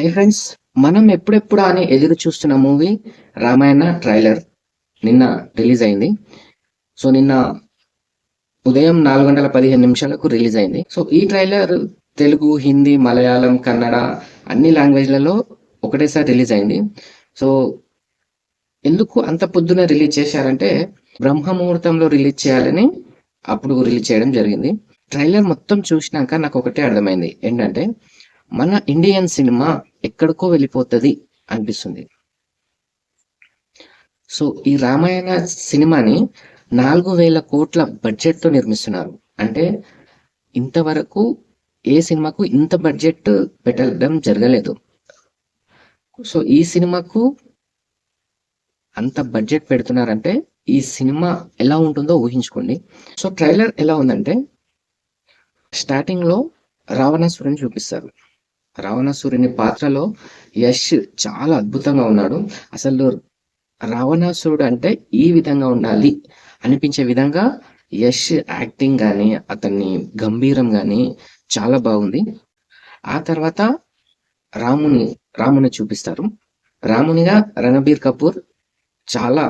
Hi friends, మనం ఎప్పుడెప్పుడు అని ఎదురు చూస్తున్న మూవీ రామాయణ ట్రైలర్ నిన్న రిలీజ్ అయింది. సో నిన్న ఉదయం 4:15 రిలీజ్ అయింది. సో ఈ ట్రైలర్ తెలుగు, హిందీ, మలయాళం, కన్నడ అన్ని లాంగ్వేజ్లలో ఒకటేసారి రిలీజ్ అయింది. సో ఎందుకు అంత పొద్దున రిలీజ్ చేశారంటే బ్రహ్మ ముహూర్తంలో రిలీజ్ చేయాలని అప్పుడు రిలీజ్ చేయడం జరిగింది. ట్రైలర్ మొత్తం చూసినాక నాకు ఒకటే అర్థమైంది, ఏంటంటే మన ఇండియన్ సినిమా ఎక్కడికో వెళ్ళిపోతుంది అనిపిస్తుంది. సో ఈ రామాయణ సినిమాని 4,000 కోట్ల బడ్జెట్తో నిర్మిస్తున్నారు. అంటే ఇంతవరకు ఏ సినిమాకు ఇంత బడ్జెట్ పెట్టడం జరగలేదు. సో ఈ సినిమాకు అంత బడ్జెట్ పెడుతున్నారంటే ఈ సినిమా ఎలా ఉంటుందో ఊహించుకోండి. సో ట్రైలర్ ఎలా ఉందంటే స్టార్టింగ్లో రావణాసురుని చూపిస్తారు. రావణాసురుని పాత్రలో యష్ చాలా అద్భుతంగా ఉన్నాడు. అసలు రావణాసురుడు అంటే ఈ విధంగా ఉండాలి అనిపించే విధంగా యష్ యాక్టింగ్ కానీ అతన్ని గంభీరం కానీ చాలా బాగుంది. ఆ తర్వాత రాముని చూపిస్తారు. రామునిగా రణబీర్ కపూర్ చాలా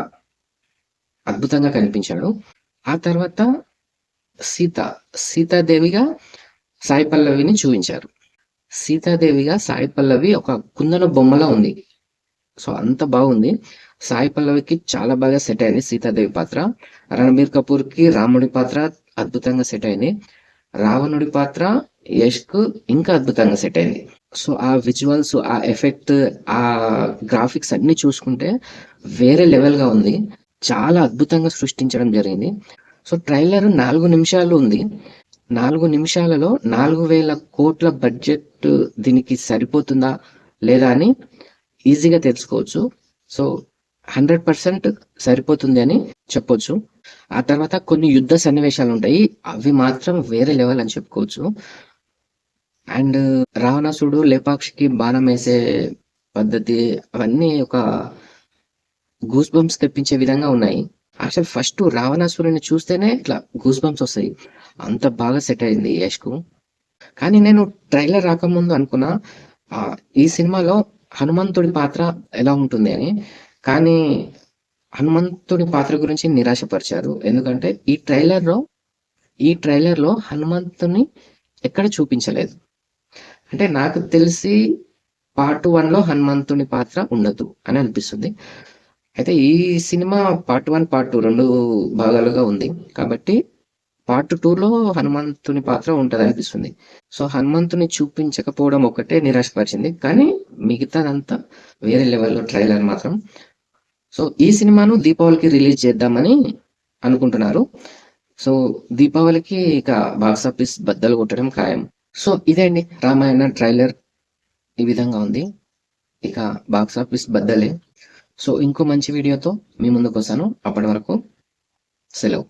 అద్భుతంగా కనిపించాడు. ఆ తర్వాత సీతాదేవిగా సాయి పల్లవిని చూపించారు. సీతాదేవిగా సాయి పల్లవి ఒక కుందన బొమ్మలా ఉంది. సో అంత బాగుంది. సాయి పల్లవికి చాలా బాగా సెట్ అయింది సీతాదేవి పాత్ర. రణబీర్ కపూర్ కి రాముడి పాత్ర అద్భుతంగా సెట్ అయింది. రావణుడి పాత్ర యష్ కు ఇంకా అద్భుతంగా సెట్ అయింది. సో ఆ విజువల్స్, ఆ ఎఫెక్ట్, ఆ గ్రాఫిక్స్ అన్ని చూసుకుంటే వేరే లెవెల్ గా ఉంది. చాలా అద్భుతంగా సృష్టించడం జరిగింది. సో ట్రైలర్ 4 నిమిషాలు ఉంది. 4 నిమిషాలలో 4,000 కోట్ల బడ్జెట్ దీనికి సరిపోతుందా లేదా అని ఈజీగా తెలుసుకోవచ్చు. సో 100% సరిపోతుంది అని చెప్పొచ్చు. ఆ తర్వాత కొన్ని యుద్ధ సన్నివేశాలు ఉంటాయి, అవి మాత్రం వేరే లెవెల్ అని చెప్పుకోవచ్చు. అండ్ రావణాసుడు లేపాక్షికి బాణం వేసే పద్ధతి అవన్నీ ఒక గూస్ బంప్స్ తెప్పించే విధంగా ఉన్నాయి. అసలు ఫస్ట్ రావణాసురుని చూస్తేనే ఇట్లా గూస్ బంప్స్ వస్తాయి. అంత బాగా సెట్ అయింది యష్ కు. కానీ నేను ట్రైలర్ రాకముందు అనుకున్నా ఈ సినిమాలో హనుమంతుడి పాత్ర ఎలా ఉంటుంది అని. కానీ హనుమంతుడి పాత్ర గురించి నిరాశపరిచారు. ఎందుకంటే ఈ ట్రైలర్లో హనుమంతుని ఎక్కడ చూపించలేదు. అంటే నాకు తెలిసి పార్ట్ 1లో హనుమంతుని పాత్ర ఉండదు అని అనిపిస్తుంది. అయితే ఈ సినిమా పార్ట్ 1, పార్ట్ 2 2 భాగాలుగా ఉంది కాబట్టి పార్ట్ 2లో హనుమంతుని పాత్ర ఉంటది అనిపిస్తుంది. సో హనుమంతుని చూపించకపోవడం ఒకటే నిరాశపరిచింది. కానీ మిగతాదంతా వేరే లెవెల్లో ట్రైలర్ మాత్రం. సో ఈ సినిమాను దీపావళికి రిలీజ్ చేద్దామని అనుకుంటున్నారు. సో దీపావళికి ఇక బాక్స్ ఆఫీస్ బద్దలు కొట్టడం ఖాయం. సో ఇదే అండి, రామాయణ ట్రైలర్ ఈ విధంగా ఉంది. ఇక బాక్స్ ఆఫీస్ బద్దలే. సో ఇంకో మంచి వీడియోతో మీ ముందుకు వస్తాను. అప్పటి వరకు సెలవు.